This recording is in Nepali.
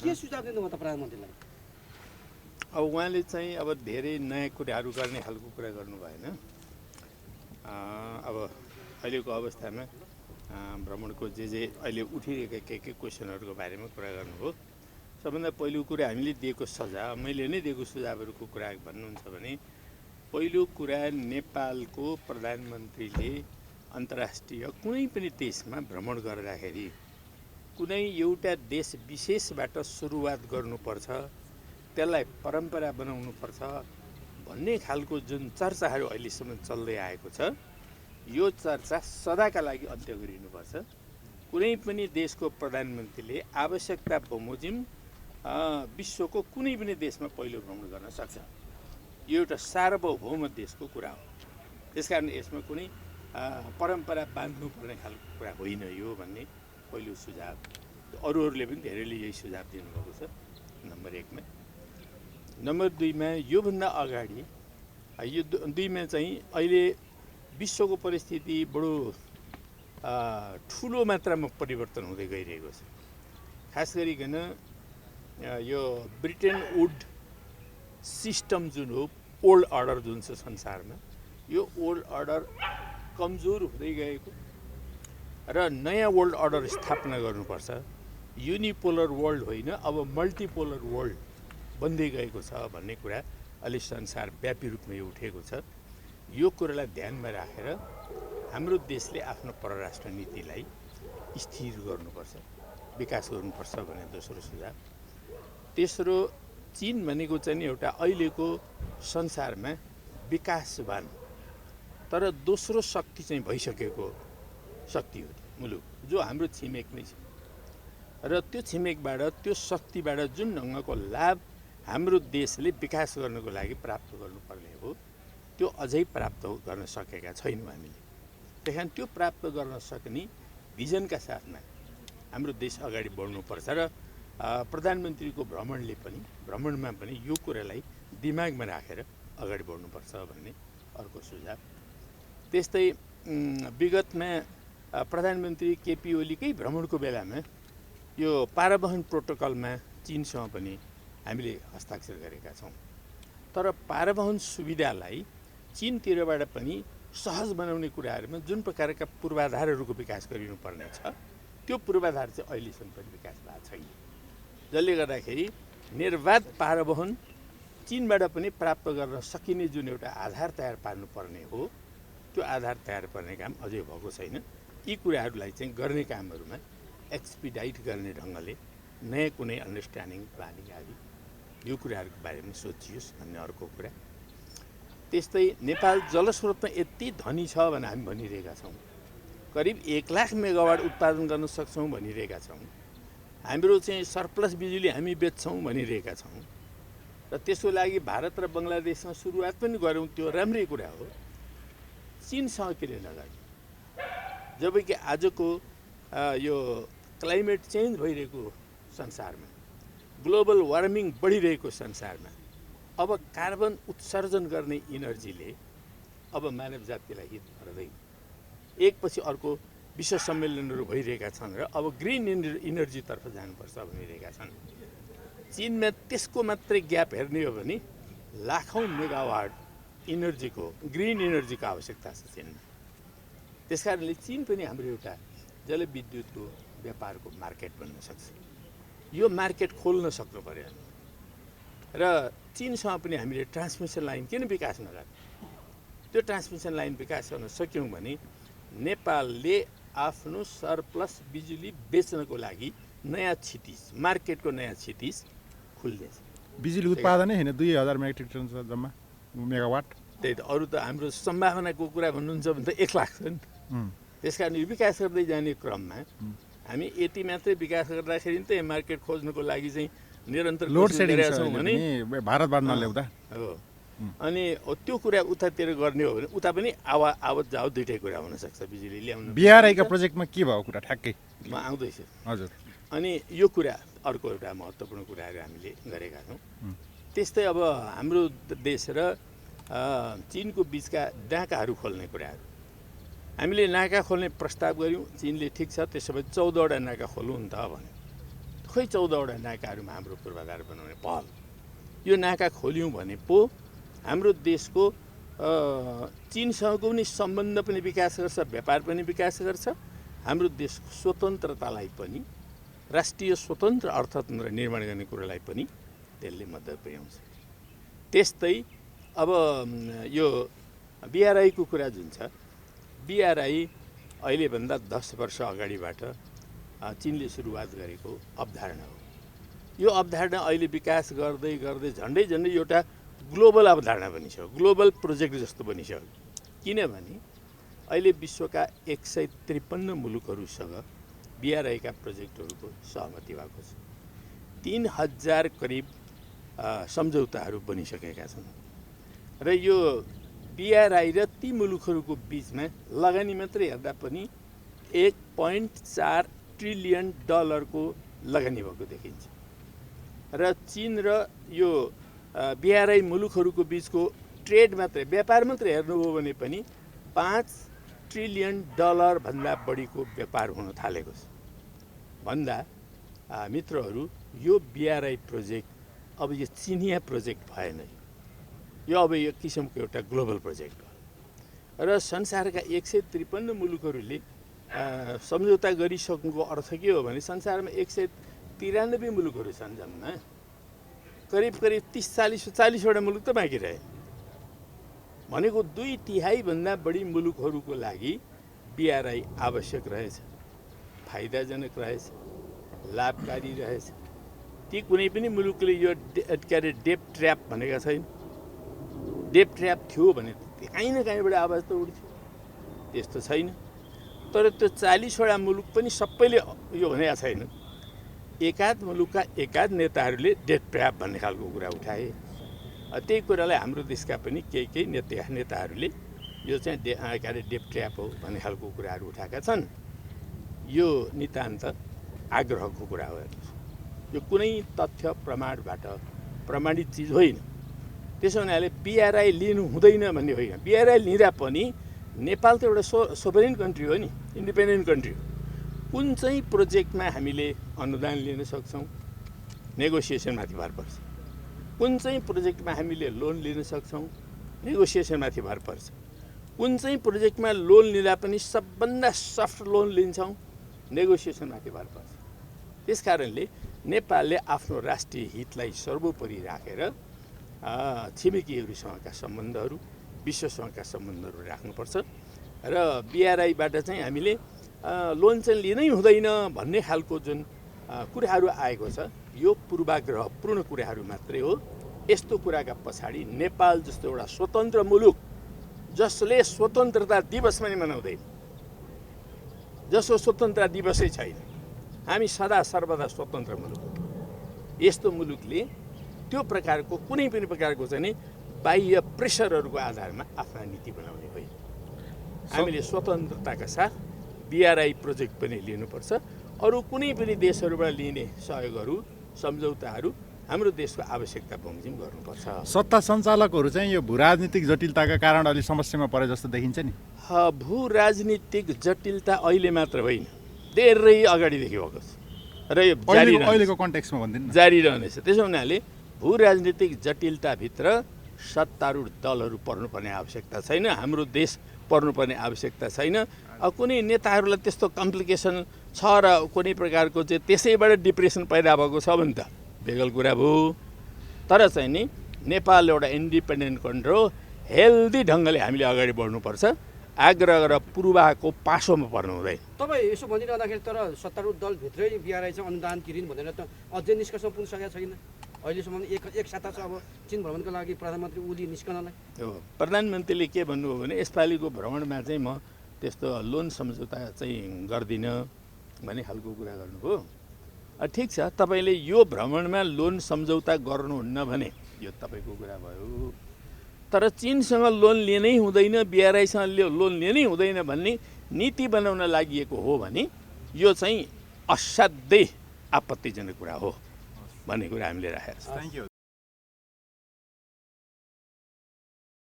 के सुझाव दिनु त प्रधानमन्त्रीलाई? अब उहाँले चाहिँ अब धेरै नयाँ कुराहरू गर्ने खालको कुरा गर्नु भएन। अब अहिलेको अवस्थामा भ्रमणको जे अहिले उठिरहेका के क्वेसनहरूको बारेमा कुरा गर्नुभयो। सबभन्दा पहिलो कुरा हामीले दिएको सजाव, मैले नै दिएको सुझावहरूको कुरा भन्नुहुन्छ भने पहिलो कुरा नेपालको प्रधानमन्त्रीले अन्तर्राष्ट्रिय कुनै पनि देशमा भ्रमण गर्दाखेरि कुनै एउटा देश विशेषबाट सुरुवात गर्नुपर्छ, त्यसलाई परम्परा बनाउनुपर्छ भन्ने खालको जुन चर्चाहरू अहिलेसम्म चल्दै आएको छ, यो चर्चा सदाका लागि अन्त्य गरिनुपर्छ। कुनै पनि देशको प्रधानमन्त्रीले आवश्यकता बमोजिम विश्वको कुनै पनि देशमा पहिलो भ्रमण गर्न सक्छ। यो एउटा सार्वभौम देशको कुरा हो। त्यसकारण यसमा कुनै परम्परा बाँध्नुपर्ने खालको कुरा होइन यो भन्ने पहिलो सुझाव। अरूहरूले पनि धेरैले यही सुझाव दिनुभएको छ नम्बर 1 मा। नम्बर 2 मा योभन्दा अगाडि यो 2 मा चाहिँ अहिले विश्वको परिस्थिति बडो ठुलो मात्रामा परिवर्तन हुँदै गइरहेको छ। खास गरिकन यो ब्रिटेन वुड सिस्टम जुन हो, ओल्ड अर्डर जुन छ संसारमा, यो ओल्ड अर्डर कमजोर हुँदै गएको र नयाँ वर्ल्ड अर्डर स्थापना गर्नुपर्छ। युनिपोलर वर्ल्ड होइन, अब मल्टिपोलर वर्ल्ड बन्दै गएको छ भन्ने कुरा अहिले संसारव्यापी रूपमा यो उठेको छ। यो कुरालाई ध्यानमा राखेर हाम्रो देशले आफ्नो परराष्ट्र नीतिलाई स्थिर गर्नुपर्छ, विकास गर्नुपर्छ भन्ने दोस्रो सुझाव। तेस्रो, चीन भनेको चाहिँ एउटा अहिलेको संसारमा विकासवान तर दोस्रो शक्ति चाहिँ भइसकेको शक्ति हो मुलुक, जो हाम्रो छिमेक नै छ। र त्यो छिमेकबाट, त्यो शक्तिबाट जुन ढङ्गको लाभ हाम्रो देशले विकास गर्नको लागि प्राप्त गर्नुपर्ने हो, त्यो अझै प्राप्त गर्न सकेका छैनौँ हामीले। त्यही कारण त्यो प्राप्त गर्न सक्ने भिजनका साथमा हाम्रो देश अगाडि बढ्नुपर्छ र प्रधानमन्त्रीको भ्रमणमा पनि यो कुरालाई दिमागमा राखेर अगाडि बढ्नुपर्छ भन्ने अर्को सुझाव। त्यस्तै विगतमा प्रधानमन्त्री केपी ओलीकै भ्रमणको बेलामा यो पारावहन प्रोटोकलमा चीनसँग पनि हामीले हस्ताक्षर गरेका छौँ। तर पारावहन सुविधालाई चीनतिरबाट पनि सहज बनाउने कुराहरूमा जुन प्रकारका पूर्वाधारहरूको विकास गरिनुपर्ने छ, त्यो पूर्वाधार चाहिँ अहिलेसम्म पनि विकास भएको छैन। जसले गर्दाखेरि निर्वाध पारावहन चीनबाट पनि प्राप्त गर्न सकिने जुन एउटा आधार तयार पार्नुपर्ने हो, त्यो आधार तयार पार्ने काम अझै भएको छैन। यी कुराहरूलाई चाहिँ गर्ने कामहरूमा एक्सपिडाइट गर्ने ढङ्गले नयाँ कुनै अन्डरस्ट्यान्डिङ, प्लानिङ आदि यो कुराहरूको बारेमा सोचियोस् भन्ने अर्को कुरा। त्यस्तै नेपाल जलस्रोतमा यति धनी छ भनेर हामी भनिरहेका छौँ, करिब 1 लाख मेगावाट उत्पादन गर्न सक्छौँ भनिरहेका छौँ। हाम्रो चाहिँ सरप्लस बिजुली हामी बेच्छौँ भनिरहेका छौँ र त्यसको लागि भारत र बङ्गलादेशमा सुरुवात पनि गऱ्यौँ, त्यो राम्रै कुरा हो। चीनसँग किन नगर्ने? जबकि आजको यो क्लाइमेट चेन्ज भइरहेको संसारमा, ग्लोबल वार्मिङ बढिरहेको संसारमा अब कार्बन उत्सर्जन गर्ने इनर्जीले अब मानव जातिलाई हित पर्दैन। एकपछि अर्को विश्व सम्मेलनहरू भइरहेका छन् र अब ग्रिन इनर्जीतर्फ जानुपर्छ भनिरहेका छन्। चीनमा त्यसको मात्रै ग्याप हेर्ने हो भने लाखौँ मेगावाट इनर्जीको, ग्रिन इनर्जीको आवश्यकता छ चीनमा। त्यसकारणले चीन पनि हाम्रो एउटा जलविद्युतको व्यापारको मार्केट बन्न सक्छ। यो मार्केट खोल्न सक्नु पर्यो र चीनसँग पनि हामीले ट्रान्समिसन लाइन किन विकास नगर्ने? त्यो ट्रान्समिसन लाइन विकास गर्न सक्यौँ भने नेपालले आफ्नो सरप्लस बिजुली बेच्नको लागि नयाँ क्षितिज, मार्केटको नयाँ क्षितिज खुल्दैछ। बिजुली उत्पादनै होइन 2000 मेट्रिक टन जम्मा मेगावाट। त्यही त, अरू त हाम्रो सम्भावनाको कुरा भन्नुहुन्छ भने त 1 लाख छ नि। त्यस कारण यो विकास गर्दै जाने क्रममा हामी यति मात्रै विकास गर्दाखेरि त यो मार्केट खोज्नको लागि चाहिँ निरन्तर लोड सेडिङ छौँ भने भारतबाट नल्याउँदा हो। अनि त्यो कुरा उतातिर गर्ने हो भने उता पनि आवत जावत दुइटै कुरा हुनसक्छ। बिजुली ल्याउनु बिआरआईका प्रोजेक्टमा के भएको कुरा ठ्याक्कै म आउँदैछु। हजुर। अनि यो कुरा अर्को एउटा महत्त्वपूर्ण कुराहरू हामीले गरेका छौँ। त्यस्तै अब हाम्रो देश र चीनको बिचका नाकाहरू खोल्ने कुराहरू, हामीले नाका खोल्ने प्रस्ताव गऱ्यौँ। चीनले ठिक छ त्यसो भए 14वटा नाका खोलौँ नि त भन्यो। खै 14वटा नाकाहरूमा हाम्रो पूर्वाधार बनाउने पहल। यो नाका खोल्यौँ भने पो हाम्रो देशको चीनसँगको पनि सम्बन्ध पनि विकास गर्छ, व्यापार पनि विकास गर्छ, हाम्रो देशको स्वतन्त्रतालाई पनि, राष्ट्रिय स्वतन्त्र अर्थतन्त्र निर्माण गर्ने कुरोलाई पनि त्यसले मद्दत पुर्याउँछ। त्यस्तै अब यो बिआरआईको कुरा जुन छ, बिआरआई अहिलेभन्दा 10 वर्ष अगाडिबाट चीनले सुरुवात गरेको अवधारणा हो। यो अवधारणा अहिले विकास गर्दै गर्दै झन्डै एउटा ग्लोबल अवधारणा बनिसक्यो, ग्लोबल प्रोजेक्ट जस्तो बनिसक्यो। किनभने अहिले विश्वका 153 मुलुकहरूसँग बिआरआईका प्रोजेक्टहरूको सहमति भएको छ। 3000 करिब सम्झौताहरू बनिसकेका छन् र यो बिआरआई र ती मुलुकहरूको बिचमा लगानी मात्रै हेर्दा पनि $1.4 ट्रिलियन को लगानी भएको देखिन्छ र चीन र यो बिआरआई मुलुकहरूको बिचको ट्रेड मात्रै, व्यापार मात्रै हेर्नुभयो भने पनि $5 ट्रिलियन भन्दा बढीको व्यापार हुन थालेको छ। भन्दा मित्रहरू, यो बिआरआई प्रोजेक्ट अब यो चिनिया प्रोजेक्ट भएन, यो अब यो किसिमको एउटा ग्लोबल प्रोजेक्ट हो र संसारका 153 मुलुकहरूले सम्झौता गरिसक्नुको अर्थ के हो भने संसारमा 193 मुलुकहरू छन् जम्मा, करिब 30-40वटा मुलुक त बाँकी रहे। भनेको 2/3 भन्दा बढी मुलुकहरूको लागि बिआरआई आवश्यक रहेछ, फाइदाजनक रहेछ, लाभकारी रहेछ। ती कुनै पनि मुलुकले यो के अरे डेप ट्र्याप भनेका छैन। डेप ट्र्याप थियो भने कहीँ न कहीँबाट आवाज त उठ्थ्यो, त्यस्तो छैन। तर त्यो 40वटा मुलुक पनि सबैले यो भनेका छैन। एकाध मुलुकका एकाध नेताहरूले डेप ट्र्याप भन्ने खालको कुरा उठाए। त्यही कुरालाई हाम्रो देशका पनि केही नेताहरूले यो चाहिँ के अरे डेप ट्र्याप हो भन्ने खालको कुराहरू उठाएका छन्। यो नितान्त आग्रहको कुरा हो। यो कुनै तथ्य प्रमाणबाट प्रमाणित चिज होइन। त्यसो हुनाले बिआरआई लिनु हुँदैन भन्ने होइन। बिआरआई लिँदा पनि नेपाल त एउटा सोभरेन कन्ट्री हो नि, इन्डिपेन्डेन्ट कन्ट्री हो। कुन चाहिँ प्रोजेक्टमा हामीले अनुदान लिन सक्छौँ, नेगोसिएसनमाथि भर पर्छ। कुन चाहिँ प्रोजेक्टमा हामीले लोन लिन सक्छौँ, नेगोसिएसनमाथि भर पर्छ। कुन चाहिँ प्रोजेक्टमा लोन लिँदा पनि सबभन्दा सफ्ट लोन लिन्छौँ, नेगोसिएसनमाथि भर पर्छ। त्यसकारणले नेपालले आफ्नो राष्ट्रिय हितलाई सर्वोपरि राखेर छिमेकीहरूसँगका सम्बन्धहरू, विश्वसँगका सम्बन्धहरू राख्नुपर्छ र बिआरआईबाट चाहिँ हामीले लोन चाहिँ लिनै हुँदैन भन्ने खालको जुन कुराहरू आएको छ, यो पूर्वाग्रहपूर्ण कुराहरू मात्रै हो। यस्तो कुराका पछाडि नेपाल जस्तो एउटा स्वतन्त्र मुलुक, जसले स्वतन्त्रता दिवस पनि मनाउँदैन, जसको स्वतन्त्रता दिवसै छैन, हामी सदा सर्वदा स्वतन्त्र मुलुक हो। यस्तो मुलुकले त्यो प्रकारको कुनै पनि प्रकारको चाहिँ बाह्य प्रेसरहरूको आधारमा आफ्ना नीति बनाउने होइन। हामीले स्वतन्त्रताका साथ बिआरआई प्रोजेक्ट पनि लिनुपर्छ। अरू कुनै पनि देशहरूबाट लिने सहयोगहरू, सम्झौताहरू हाम्रो देशको आवश्यकता बमोजिम गर्नुपर्छ। सत्ता सञ्चालकहरू चाहिँ यो भू राजनीतिक जटिलताका कारण अलि समस्यामा परे जस्तो देखिन्छ नि। भू राजनीतिक जटिलता अहिले मात्र होइन, धेरै अगाडिदेखि भएको छ र यो अहिलेको कन्टेक्स्टमा भनिदिनु न। जारी रहनेछ। त्यसो हुनाले भू राजनीतिक जटिलताभित्र सत्तारूढ दलहरू पर्नुपर्ने आवश्यकता छैन, हाम्रो देश पर्नुपर्ने आवश्यकता छैन। कुनै नेताहरूलाई त्यस्तो कम्प्लिकेसन छ र कुनै प्रकारको चाहिँ त्यसैबाट डिप्रेसन पैदा भएको छ भने त बेगल कुरा भयो। तर चाहिँ नि नेपाल एउटा इन्डिपेन्डेन्ट कन्ट्री हो, हेल्दी ढङ्गले हामीले अगाडि बढ्नुपर्छ। आग्रह गरेर पूर्वाको पासोमा पर्नु हुँदैन। तपाईँ यसो भनिरहँदाखेरि तर सत्तारूढ दलभित्रै बिआरआई चाहिँ अनुदान तिरिन् भनेर त अझै निष्कर्षमा पुग्न सकेको छैन। अहिलेसम्म एक साता छ अब चीन भ्रमणको लागि प्रधानमन्त्री ओली निस्कनलाई। हो, प्रधानमन्त्रीले के भन्नुभयो भने यसपालिको भ्रमणमा चाहिँ म त्यस्तो लोन सम्झौता चाहिँ गर्दिनँ भन्ने खालको कुरा गर्नुभयो। ठिक छ, तपाईँले यो भ्रमणमा लोन सम्झौता गर्नुहुन्न भने यो तपाईँको कुरा भयो। तर चीनसँग लोन लिनै हुँदैन, बिआरआईसँग लोन लिनै हुँदैन भन्ने नीति बनाउन लागि हो भने यो चाहिँ असाध्यै आपत्तिजनक कुरा हो भन्ने कुरा हामीले राखेका छौँ।